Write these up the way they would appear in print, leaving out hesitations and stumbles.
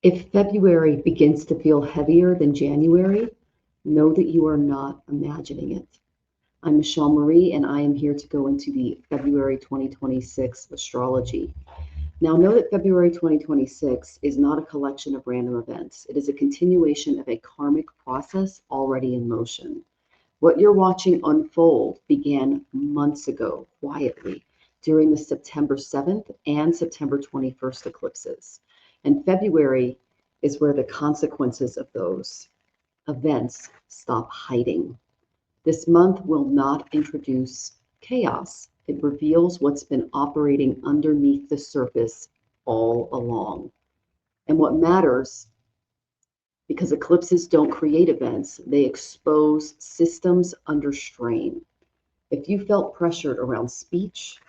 If February begins to feel heavier than January, know that you are not imagining it. I'm Michelle Marie, and I am here to go into the February 2026 astrology. Now, know that February 2026 is not a collection of random events. It is a continuation of a karmic process already in motion. What you're watching unfold began months ago, quietly, during the September 7th and September 21st eclipses. And February is where the consequences of those events stop hiding. This month will not introduce chaos. It reveals what's been operating underneath the surface all along. And what matters, because eclipses don't create events, they expose systems under strain. If you felt pressured around speech,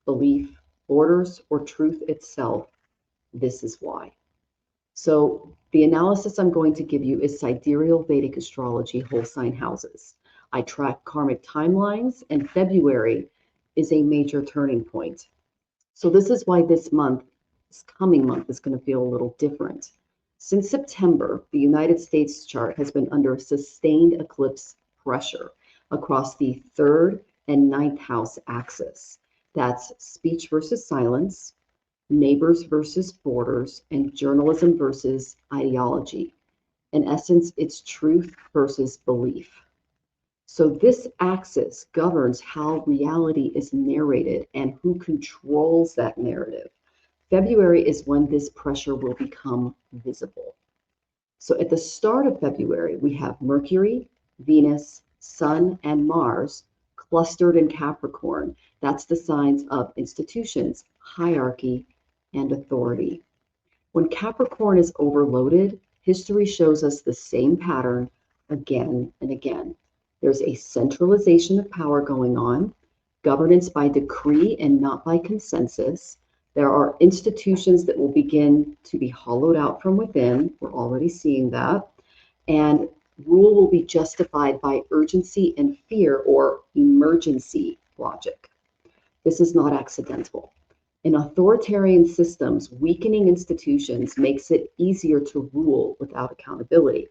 belief, borders, or truth itself, this is why. So the analysis I'm going to give you is sidereal Vedic astrology whole sign houses. I track karmic timelines, and February is a major turning point. So this is why this coming month, is going to feel a little different. Since September, the United States chart has been under sustained eclipse pressure across the 3rd and 9th house axis. That's speech versus silence, neighbors versus borders, and journalism versus ideology. In essence, it's truth versus belief. So this axis governs how reality is narrated and who controls that narrative. February is when this pressure will become visible. So at the start of February, we have Mercury, Venus, Sun, and Mars clustered in Capricorn. That's the signs of institutions, hierarchy, and authority. When Capricorn is overloaded, history shows us the same pattern again and again. There's a centralization of power going on, governance by decree and not by consensus. There are institutions that will begin to be hollowed out from within. We're already seeing that. And rule will be justified by urgency and fear, or emergency logic. This is not accidental. In authoritarian systems, weakening institutions makes it easier to rule without accountability.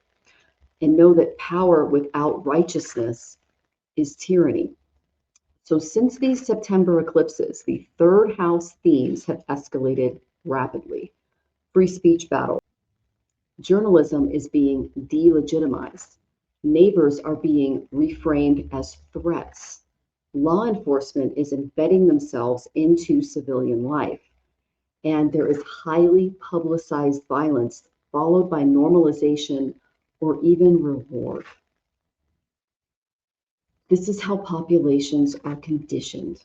And know that power without righteousness is tyranny. So since these September eclipses, the 3rd house themes have escalated rapidly. Free speech battle. Journalism is being delegitimized. Neighbors are being reframed as threats. Law enforcement is embedding themselves into civilian life. And there is highly publicized violence followed by normalization or even reward. This is how populations are conditioned,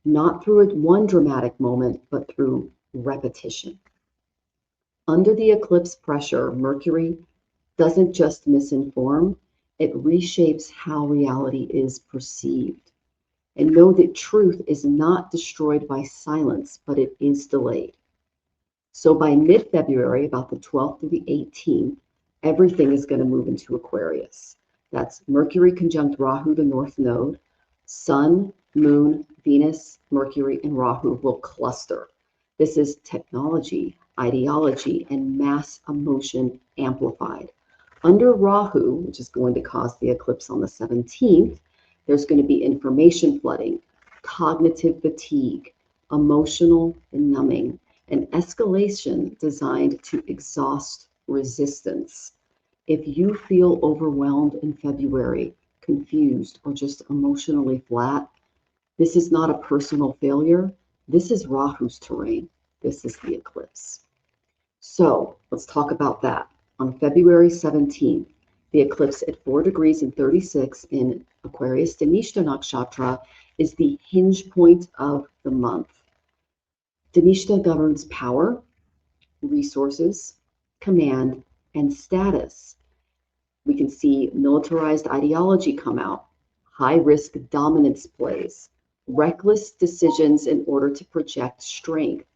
not through one dramatic moment, but through repetition. Under the eclipse pressure, Mercury doesn't just misinform, it reshapes how reality is perceived. And know that truth is not destroyed by silence, but it is delayed. So by mid-February, about the 12th to the 18th, everything is going to move into Aquarius. That's Mercury conjunct Rahu, the north node. Sun, Moon, Venus, Mercury, and Rahu will cluster. This is technology, ideology, and mass emotion amplified. Under Rahu, which is going to cause the eclipse on the 17th, there's going to be information flooding, cognitive fatigue, emotional numbing, and escalation designed to exhaust resistance. If you feel overwhelmed in February, confused, or just emotionally flat, this is not a personal failure. This is Rahu's terrain. This is the eclipse. So let's talk about that. On February 17th, the eclipse at 4 degrees and 36 in Aquarius Dhanishta nakshatra is the hinge point of the month. Dhanishta governs power, resources, command, and status. We can see militarized ideology come out, high-risk dominance plays, reckless decisions in order to project strength.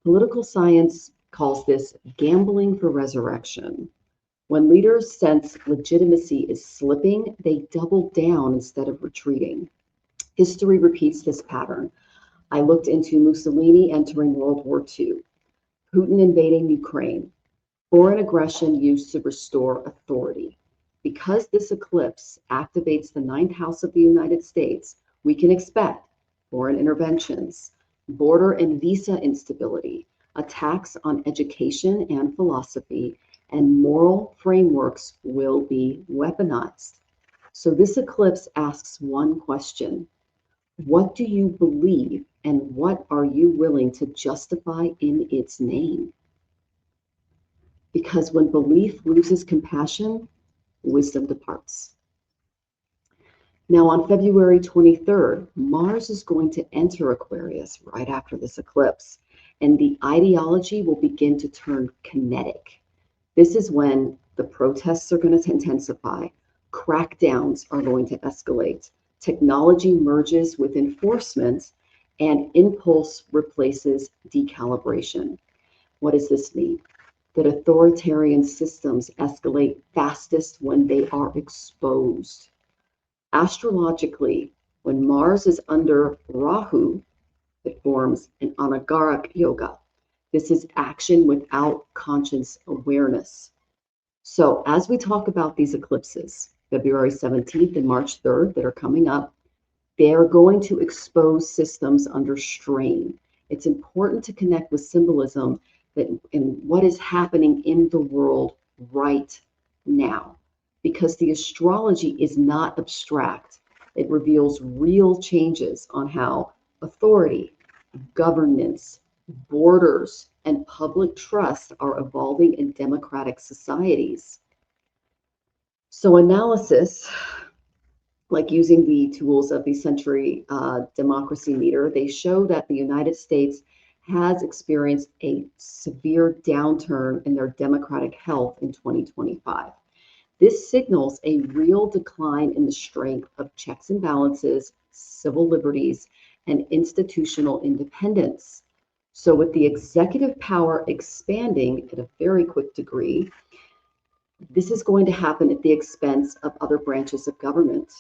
Political science calls this gambling for resurrection. When leaders sense legitimacy is slipping, they double down instead of retreating. History repeats this pattern. I looked into Mussolini entering World War II, Putin invading Ukraine, Foreign aggression used to restore authority. Because this eclipse activates the ninth house of the United States, we can expect foreign interventions, border and visa instability, attacks on education and philosophy, and moral frameworks will be weaponized. So this eclipse asks one question: what do you believe and what are you willing to justify in its name? Because when belief loses compassion, wisdom departs. Now, on February 23rd, Mars is going to enter Aquarius right after this eclipse, and the ideology will begin to turn kinetic. This is when the protests are going to intensify, crackdowns are going to escalate, technology merges with enforcement, and impulse replaces decalibration. What does this mean? That authoritarian systems escalate fastest when they are exposed. Astrologically, when Mars is under Rahu, it forms an anagaric yoga. This is action without conscious awareness. So as we talk about these eclipses, February 17th and March 3rd that are coming up, they are going to expose systems under strain. It's important to connect with symbolism that in what is happening in the world right now, because the astrology is not abstract. It reveals real changes on how authority, governance, borders, and public trust are evolving in democratic societies. So analysis, like using the tools of the Century Democracy Meter, they show that the United States has experienced a severe downturn in their democratic health in 2025. This signals a real decline in the strength of checks and balances, civil liberties, and institutional independence. So with the executive power expanding at a very quick degree, this is going to happen at the expense of other branches of government.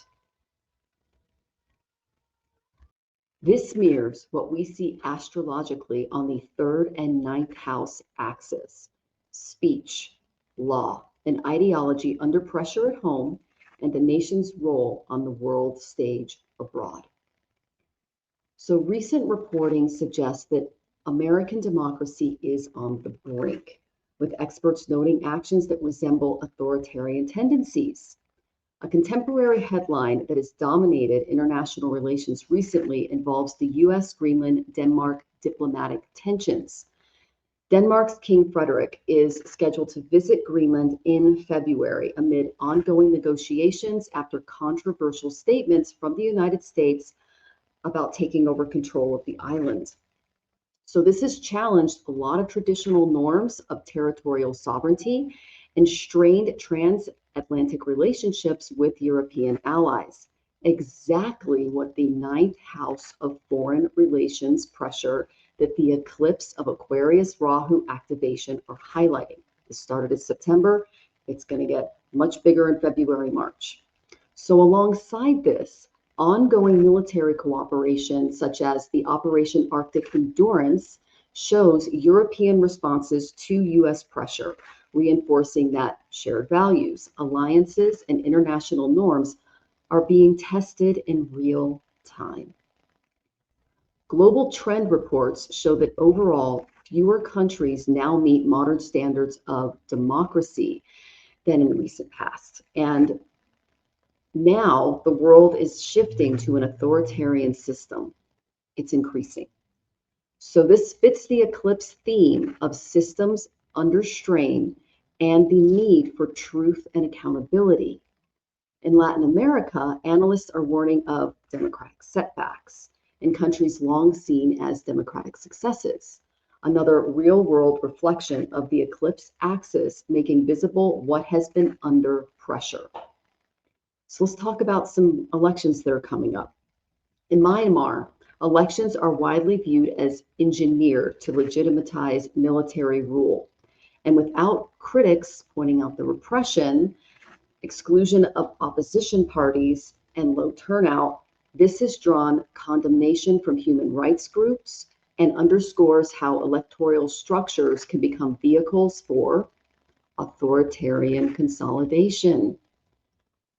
This mirrors what we see astrologically on the third and ninth house axis: speech, law, and ideology under pressure at home, and the nation's role on the world stage abroad. So recent reporting suggests that American democracy is on the brink, with experts noting actions that resemble authoritarian tendencies. A contemporary headline that has dominated international relations recently involves the US-Greenland-Denmark diplomatic tensions. Denmark's King Frederik is scheduled to visit Greenland in February amid ongoing negotiations after controversial statements from the United States about taking over control of the island. So this has challenged a lot of traditional norms of territorial sovereignty and strained transatlantic relationships with European allies. Exactly what the ninth house of foreign relations pressure that the eclipse of Aquarius Rahu activation are highlighting. This started in September. It's going to get much bigger in February, March. So alongside this, ongoing military cooperation, such as the Operation Arctic Endurance, shows European responses to US pressure, reinforcing that shared values, alliances, and international norms are being tested in real time. Global trend reports show that overall, fewer countries now meet modern standards of democracy than in the recent past. And now the world is shifting to an authoritarian system. It's increasing. So this fits the eclipse theme of systems under strain and the need for truth and accountability. In Latin America, analysts are warning of democratic setbacks in countries long seen as democratic successes. Another real-world reflection of the eclipse axis, making visible what has been under pressure. So let's talk about some elections that are coming up. In Myanmar, elections are widely viewed as engineered to legitimize military rule. And without critics pointing out the repression, exclusion of opposition parties, and low turnout, this has drawn condemnation from human rights groups and underscores how electoral structures can become vehicles for authoritarian consolidation.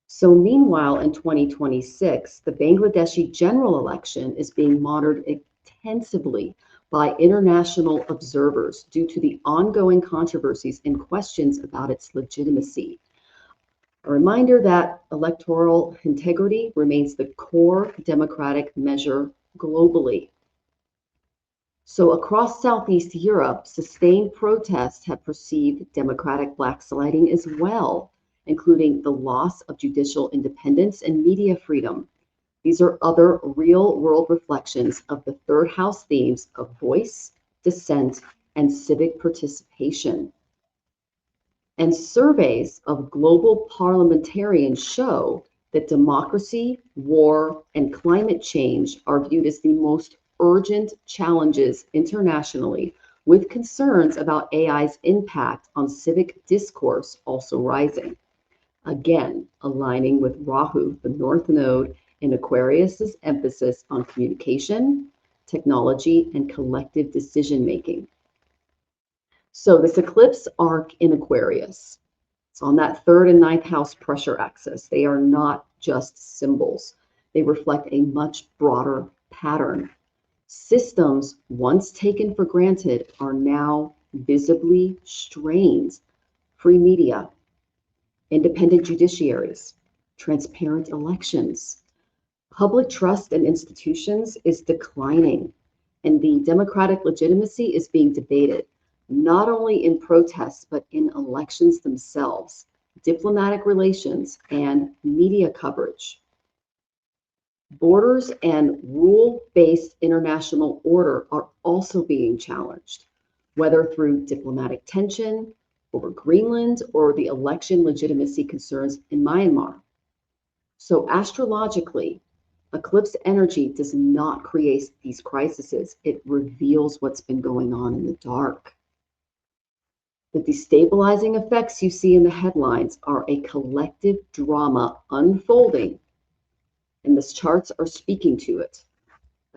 So meanwhile, in 2026, the Bangladeshi general election is being monitored intensively by international observers due to the ongoing controversies and questions about its legitimacy. A reminder that electoral integrity remains the core democratic measure globally. So across Southeast Europe, sustained protests have perceived democratic backsliding as well, including the loss of judicial independence and media freedom. These are other real-world reflections of the third house themes of voice, dissent, and civic participation. And surveys of global parliamentarians show that democracy, war, and climate change are viewed as the most urgent challenges internationally, with concerns about AI's impact on civic discourse also rising. Again, aligning with Rahu, the North Node, in Aquarius's emphasis on communication, technology, and collective decision-making. So this eclipse arc in Aquarius, it's on that third and ninth house pressure axis. They are not just symbols. They reflect a much broader pattern. Systems once taken for granted are now visibly strained. Free media, independent judiciaries, transparent elections. Public trust in institutions is declining, and the democratic legitimacy is being debated, not only in protests, but in elections themselves, diplomatic relations, and media coverage. Borders and rule-based international order are also being challenged, whether through diplomatic tension over Greenland or the election legitimacy concerns in Myanmar. So astrologically, eclipse energy does not create these crises. It reveals what's been going on in the dark. The destabilizing effects you see in the headlines are a collective drama unfolding, and the charts are speaking to it.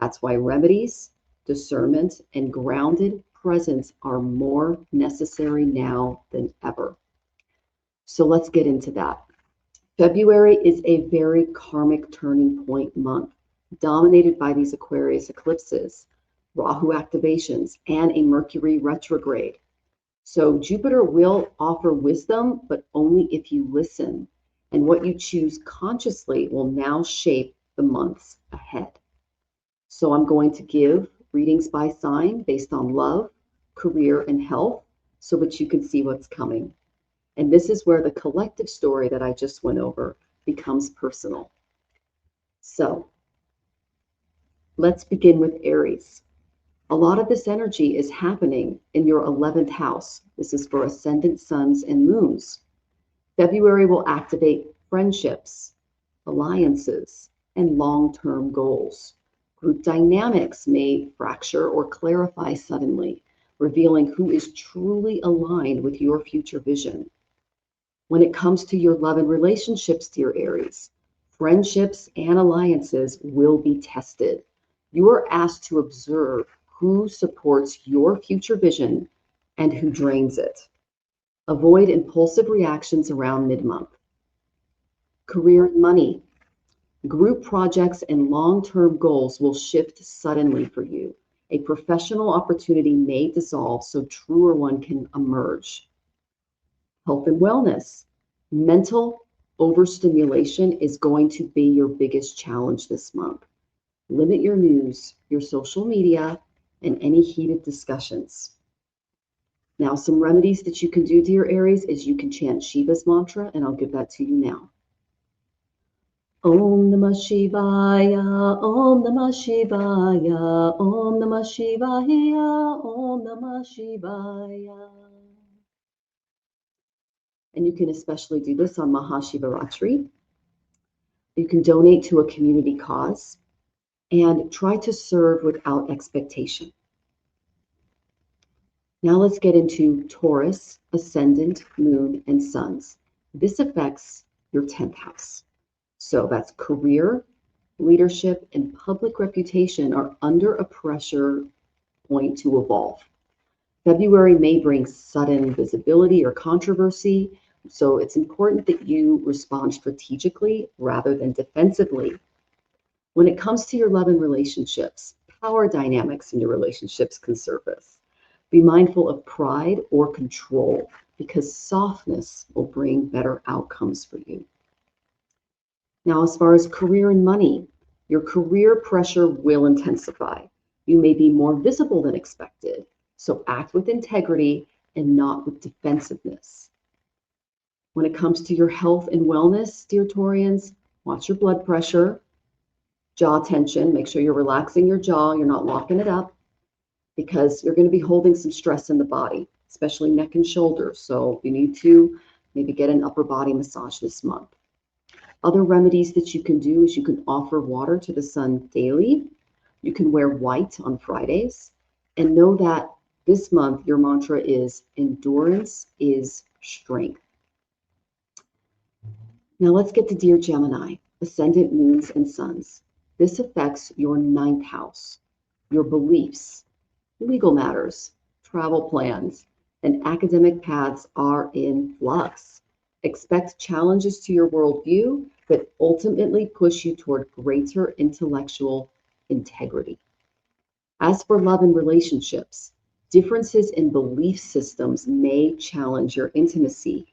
That's why remedies, discernment, and grounded presence are more necessary now than ever. So let's get into that. February is a very karmic turning point month, dominated by these Aquarius eclipses, Rahu activations, and a Mercury retrograde. So Jupiter will offer wisdom, but only if you listen. And what you choose consciously will now shape the months ahead. So I'm going to give readings by sign based on love, career, and health so that you can see what's coming. And this is where the collective story that I just went over becomes personal. So let's begin with Aries. A lot of this energy is happening in your 11th house. This is for ascendant suns and moons. February will activate friendships, alliances, and long-term goals. Group dynamics may fracture or clarify suddenly, revealing who is truly aligned with your future vision. When it comes to your love and relationships, dear Aries, friendships and alliances will be tested. You are asked to observe who supports your future vision and who drains it. Avoid impulsive reactions around mid-month. Career and money. Group projects and long-term goals will shift suddenly for you. A professional opportunity may dissolve so truer one can emerge. Health and wellness. Mental overstimulation is going to be your biggest challenge this month. Limit your news, your social media, and any heated discussions. Now, some remedies that you can do, dear Aries, is you can chant Shiva's mantra, and I'll give that to you now. Om Namah Shivaya, Om Namah Shivaya, Om Namah Shivaya, Om Namah Shivaya. And you can especially do this on Maha Shivaratri. You can donate to a community cause and try to serve without expectation. Now let's get into Taurus, ascendant, moon, and suns. This affects your 10th house. So that's career, leadership, and public reputation are under a pressure point to evolve. February may bring sudden visibility or controversy, so it's important that you respond strategically rather than defensively. When it comes to your love and relationships, power dynamics in your relationships can surface. Be mindful of pride or control because softness will bring better outcomes for you. Now, as far as career and money, your career pressure will intensify. You may be more visible than expected, so act with integrity and not with defensiveness. When it comes to your health and wellness, dear Taurians, watch your blood pressure, jaw tension. Make sure you're relaxing your jaw, you're not locking it up, because you're going to be holding some stress in the body, especially neck and shoulders. So you need to maybe get an upper body massage this month. Other remedies that you can do is you can offer water to the sun daily. You can wear white on Fridays. And know that this month your mantra is endurance is strength. Now let's get to dear Gemini, ascendant moons and suns. This affects your ninth house, your beliefs, legal matters, travel plans, and academic paths are in flux. Expect challenges to your worldview that ultimately push you toward greater intellectual integrity. As for love and relationships, differences in belief systems may challenge your intimacy.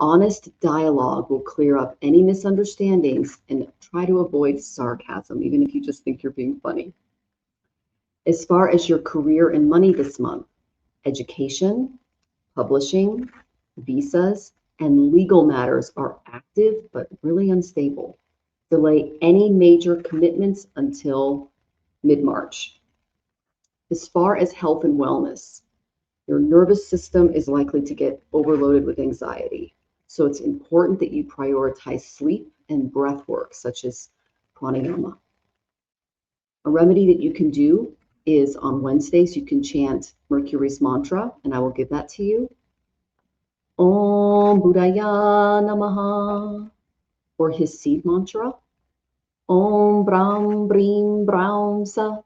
Honest dialogue will clear up any misunderstandings and try to avoid sarcasm, even if you just think you're being funny. As far as your career and money this month, education, publishing, visas, and legal matters are active but really unstable. Delay any major commitments until mid-March. As far as health and wellness, your nervous system is likely to get overloaded with anxiety. So it's important that you prioritize sleep and breath work, such as pranayama. A remedy that you can do is on Wednesdays, you can chant Mercury's mantra, and I will give that to you. Om Buddhaya Namaha, or his seed mantra. Om Brahm Brim Brahm Sa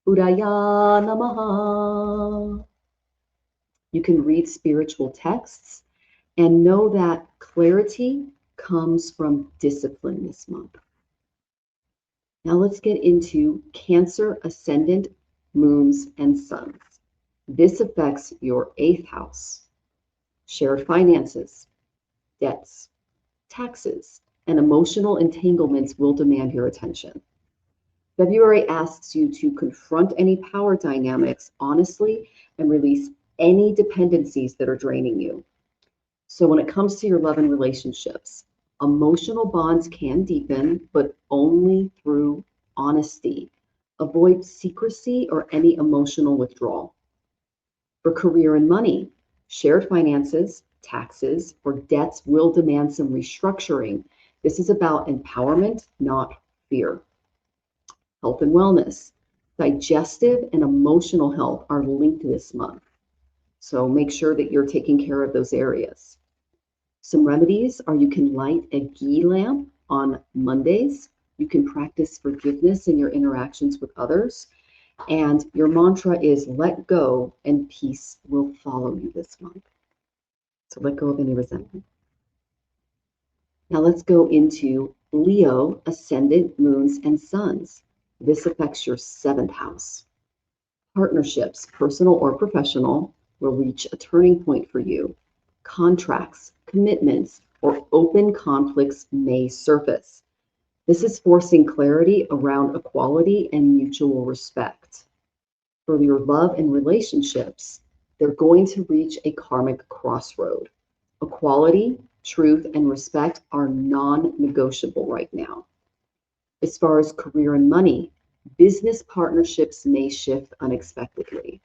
Buddhaya Namaha. You can read spiritual texts and know that clarity comes from discipline this month. Now let's get into Cancer ascendant moons and suns. This affects your 8th house. Shared finances, debts, taxes, and emotional entanglements will demand your attention. February asks you to confront any power dynamics honestly and release any dependencies that are draining you. So when it comes to your love and relationships, emotional bonds can deepen, but only through honesty. Avoid secrecy or any emotional withdrawal. For career and money, shared finances, taxes, or debts will demand some restructuring. This is about empowerment, not fear. Health and wellness. Digestive and emotional health are linked this month. So make sure that you're taking care of those areas. Some remedies are you can light a ghee lamp on Mondays. You can practice forgiveness in your interactions with others. And your mantra is let go and peace will follow you this month. So let go of any resentment. Now let's go into Leo, ascendant, moons, and suns. This affects your 7th house. Partnerships, personal or professional, will reach a turning point for you. Contracts, commitments, or open conflicts may surface. This is forcing clarity around equality and mutual respect. For your love and relationships, they're going to reach a karmic crossroad. Equality, truth, and respect are non-negotiable right now. As far as career and money, business partnerships may shift unexpectedly.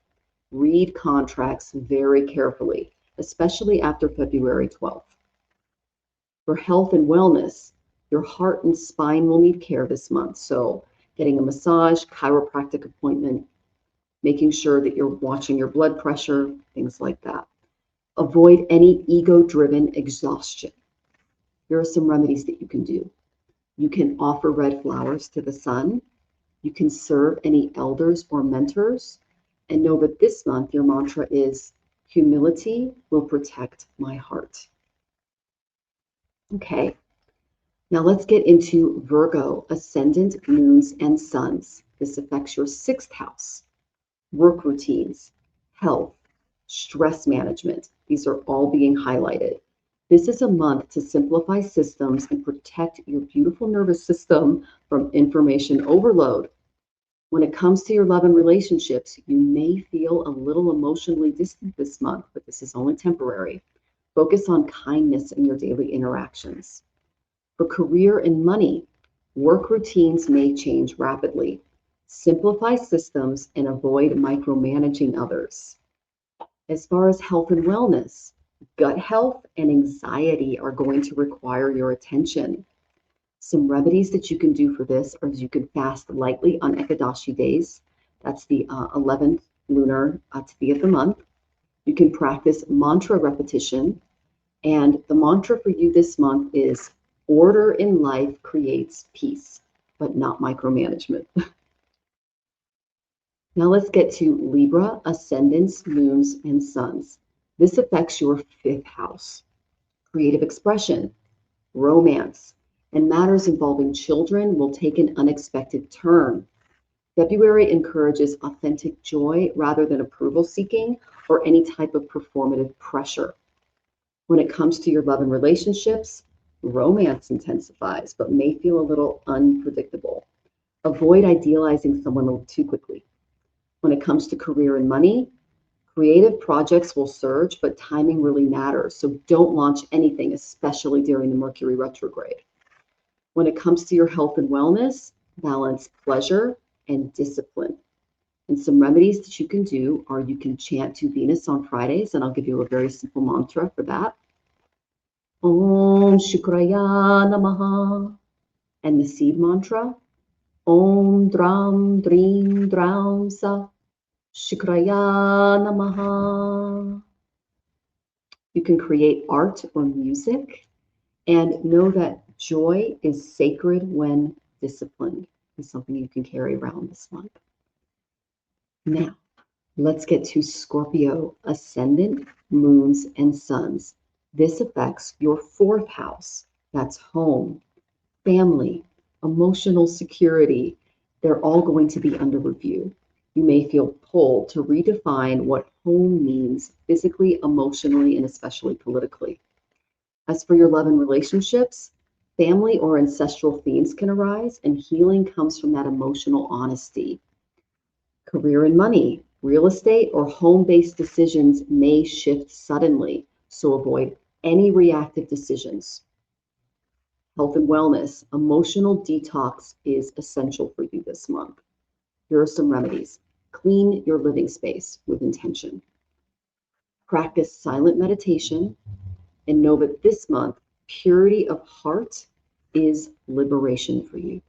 Read contracts very carefully, especially after February 12th. For health and wellness, your heart and spine will need care this month. So getting a massage, chiropractic appointment, making sure that you're watching your blood pressure, things like that. Avoid any ego-driven exhaustion. Here are some remedies that you can do. You can offer red flowers to the sun. You can serve any elders or mentors. And know that this month your mantra is humility will protect my heart. Okay, now let's get into Virgo, ascendant, moons, and suns. This affects your 6th house, work routines, health, stress management. These are all being highlighted. This is a month to simplify systems and protect your beautiful nervous system from information overload. When it comes to your love and relationships, you may feel a little emotionally distant this month, but this is only temporary. Focus on kindness in your daily interactions. For career and money, work routines may change rapidly. Simplify systems and avoid micromanaging others. As far as health and wellness, gut health and anxiety are going to require your attention. Some remedies that you can do for this are you can fast lightly on Ekadashi days. That's the 11th lunar tithi of the month. You can practice mantra repetition. And the mantra for you this month is order in life creates peace, but not micromanagement. Now let's get to Libra, ascendants, moons, and suns. This affects your 5th house. Creative expression, romance, and matters involving children will take an unexpected turn. February encourages authentic joy rather than approval seeking or any type of performative pressure. When it comes to your love and relationships, romance intensifies but may feel a little unpredictable. Avoid idealizing someone too quickly. When it comes to career and money, creative projects will surge, but timing really matters. So don't launch anything, especially during the Mercury retrograde. When it comes to your health and wellness, balance pleasure and discipline. And some remedies that you can do are you can chant to Venus on Fridays, and I'll give you a very simple mantra for that. Om Shukraya Namaha. And the seed mantra, Om Dram Drim Dram Sa Shukraya Namaha. You can create art or music and know that joy is sacred when disciplined. Is something you can carry around this month. Now, let's get to Scorpio, ascendant, moons, and suns. This affects your 4th house. That's home, family, emotional security. They're all going to be under review. You may feel pulled to redefine what home means physically, emotionally, and especially politically. As for your love and relationships, family or ancestral themes can arise, and healing comes from that emotional honesty. Career and money, real estate, or home-based decisions may shift suddenly, so avoid any reactive decisions. Health and wellness, emotional detox is essential for you this month. Here are some remedies. Clean your living space with intention. Practice silent meditation, and know that this month, purity of heart is liberation for you.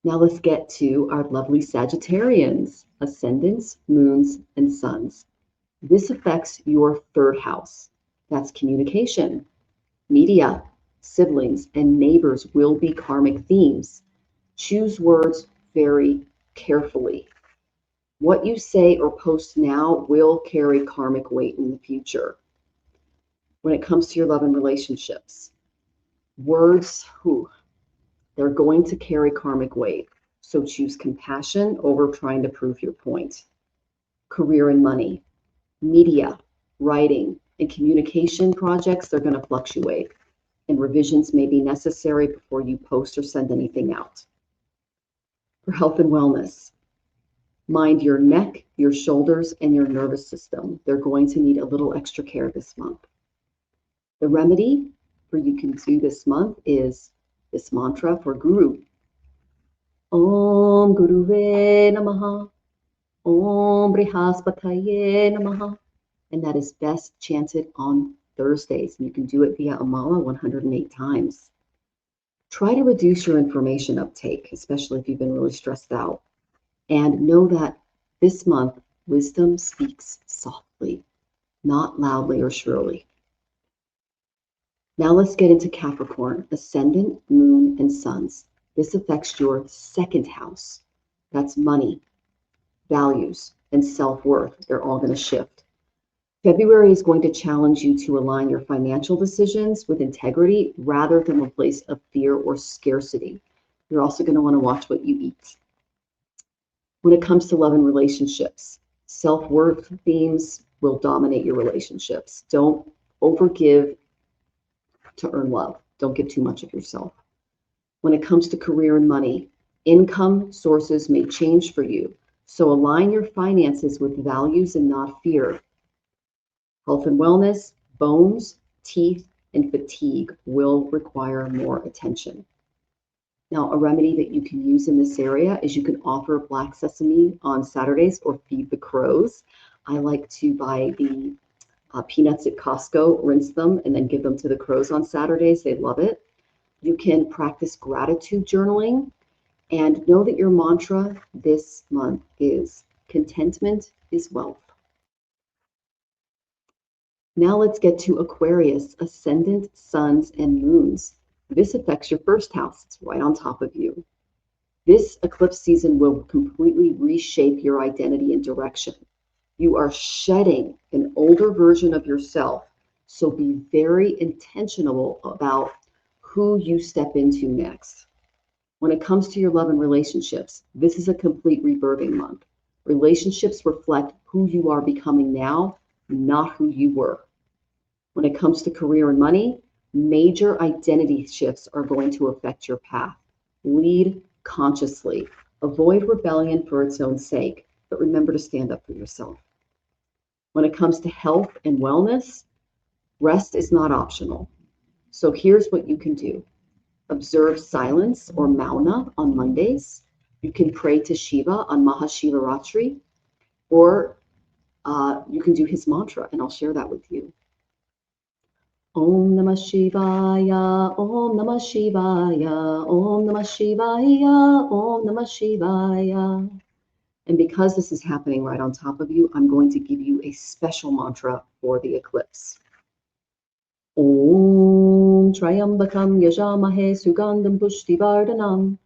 Now let's get to our lovely Sagittarians, ascendants, moons, and suns. This affects your 3rd house. That's communication, media, siblings, and neighbors will be karmic themes. Choose words very carefully. What you say or post now will carry karmic weight in the future. When it comes to your love and relationships, words, they're going to carry karmic weight. So choose compassion over trying to prove your point. Career and money, media, writing, and communication projects, they're going to fluctuate. And revisions may be necessary before you post or send anything out. For health and wellness, mind your neck, your shoulders, and your nervous system. They're going to need a little extra care this month. The remedy for you can do this month is this mantra for Guru. Om Guruve Namaha. Om Brihaspataye Namaha. And that is best chanted on Thursdays. And you can do it via Amala 108 times. Try to reduce your information uptake, especially if you've been really stressed out. And know that this month, wisdom speaks softly, not loudly or shrilly. Now let's get into Capricorn, ascendant, moon, and suns. This affects your 2nd house. That's money, values, and self-worth. They're all going to shift. February is going to challenge you to align your financial decisions with integrity rather than a place of fear or scarcity. You're also going to want to watch what you eat. When it comes to love and relationships, self-worth themes will dominate your relationships. Don't overgive to earn love. Don't give too much of yourself. When it comes to career and money, income sources may change for you. So align your finances with values and not fear. Health and wellness, bones, teeth, and fatigue will require more attention. Now, a remedy that you can use in this area is you can offer black sesame on Saturdays or feed the crows. I like to buy the peanuts at Costco, rinse them, and then give them to the crows on Saturdays. They love it. You can practice gratitude journaling and know that your mantra this month is contentment is wealth. Now let's get to Aquarius, ascendant, suns, and moons. This affects your first house. It's right on top of you. This eclipse season will completely reshape your identity and direction. You are shedding an older version of yourself, so be very intentional about who you step into next. When it comes to your love and relationships, this is a complete rebirthing month. Relationships reflect who you are becoming now, not who you were. When it comes to career and money, major identity shifts are going to affect your path. Lead consciously. Avoid rebellion for its own sake, but remember to stand up for yourself. When it comes to health and wellness, rest is not optional. So here's what you can do. Observe silence or mauna on Mondays. You can pray to Shiva on Maha Shivaratri, or you can do his mantra, and I'll share that with you. Om Namah Shivaya, Om Namah Shivaya, Om Namah Shivaya, Om Namah Shivaya. And because this is happening right on top of you, I'm going to give you a special mantra for the eclipse. Om Triambakam Yajamahe Sugandham Pushtivardhanam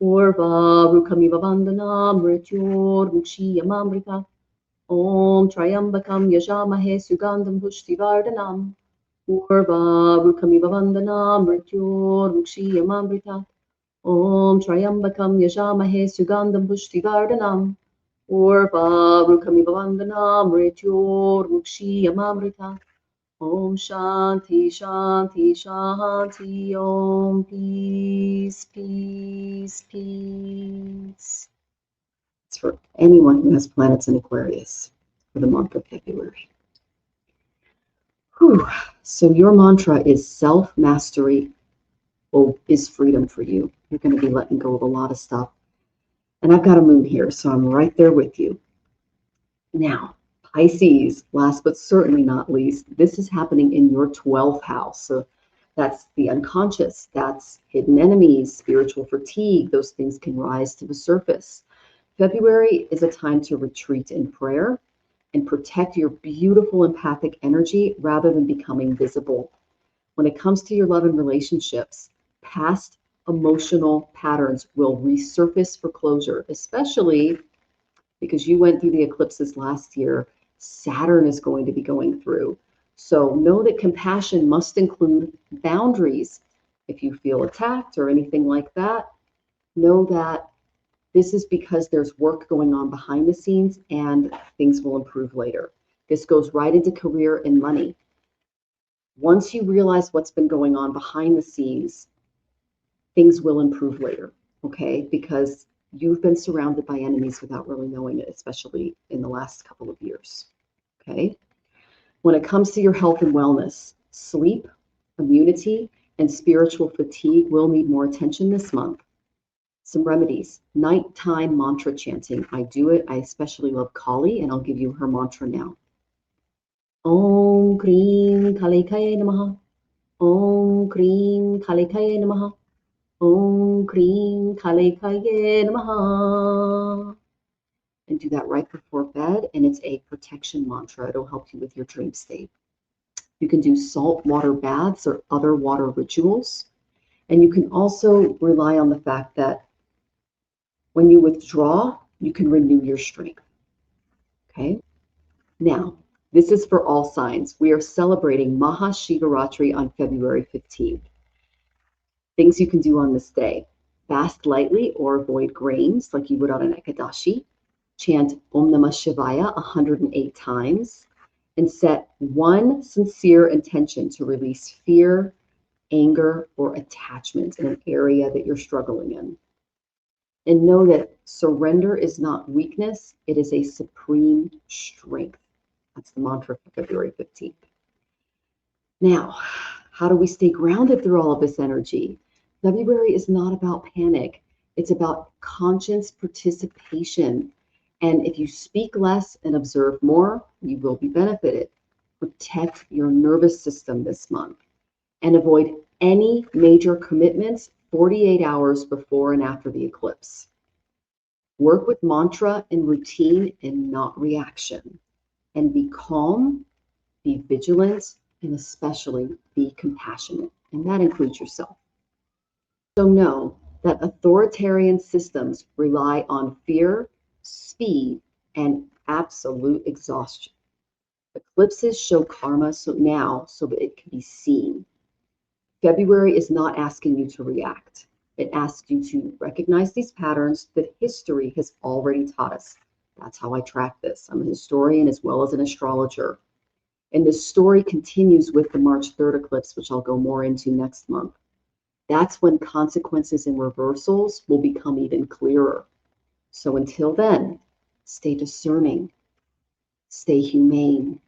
Urvarukamiva Vandhanam Mrityor Mukshiyamamrita. Om Triambakam Yajamahe Sugandham Pushtivardhanam Urvarukamiva Vandhanam Mrityor Mukshiyamamrita. Om Triambakam Yajamahe Sugandham Pushtivardhanam Urvarukamiva Vandhanam Mrityor Mukshiyamamrita. Om Shanti, Shanti, Shanti, Om Peace, Peace, Peace. It's for anyone who has planets in Aquarius for the month of February. Whew. So your mantra is self-mastery is freedom for you. You're going to be letting go of a lot of stuff. And I've got a moon here, so I'm right there with you. Now, Pisces, last but certainly not least, this is happening in your 12th house. So that's the unconscious, that's hidden enemies, spiritual fatigue. Those things can rise to the surface. February is a time to retreat in prayer and protect your beautiful empathic energy rather than becoming visible. When it comes to your love and relationships, past emotional patterns will resurface for closure, especially because you went through the eclipses last year. Saturn is going to be going through. So know that compassion must include boundaries. If you feel attacked or anything like that, know that this is because there's work going on behind the scenes and things will improve later. This goes right into career and money. Once you realize what's been going on behind the scenes, things will improve later, okay? Because you've been surrounded by enemies without really knowing it, especially in the last couple of years, okay? When it comes to your health and wellness, sleep, immunity, and spiritual fatigue will need more attention this month. Some remedies, nighttime mantra chanting. I do it. I especially love Kali, and I'll give you her mantra now. Om Krim Kalikaye Namaha. Om Krim Kalikaye Namaha. Om Krim Kalikaye Namaha. And do that right before bed, and it's a protection mantra. It'll help you with your dream state. You can do salt water baths or other water rituals. And you can also rely on the fact that when you withdraw, you can renew your strength. Okay. Now, this is for all signs. We are celebrating Maha Shivaratri on February 15th. Things you can do on this day. Fast lightly or avoid grains like you would on an Ekadashi. Chant Om Namah Shivaya 108 times. And set one sincere intention to release fear, anger, or attachment in an area that you're struggling in. And know that surrender is not weakness, it is a supreme strength. That's the mantra for February 15th. Now, how do we stay grounded through all of this energy? February is not about panic. It's about conscious participation. And if you speak less and observe more, you will be benefited. Protect your nervous system this month and avoid any major commitments 48 hours before and after the eclipse. Work with mantra and routine and not reaction. And be calm, be vigilant, and especially be compassionate. And that includes yourself. So know that authoritarian systems rely on fear, speed, and absolute exhaustion. Eclipses show karma so that it can be seen. February is not asking you to react. It asks you to recognize these patterns that history has already taught us. That's how I track this. I'm a historian as well as an astrologer. And the story continues with the March 3rd eclipse, which I'll go more into next month. That's when consequences and reversals will become even clearer. So until then, stay discerning, stay humane,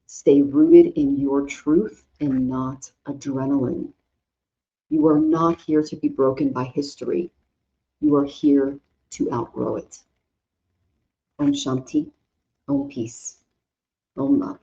stay rooted in your truth and not adrenaline. You are not here to be broken by history. You are here to outgrow it. Om Shanti, Om Peace, Om Love.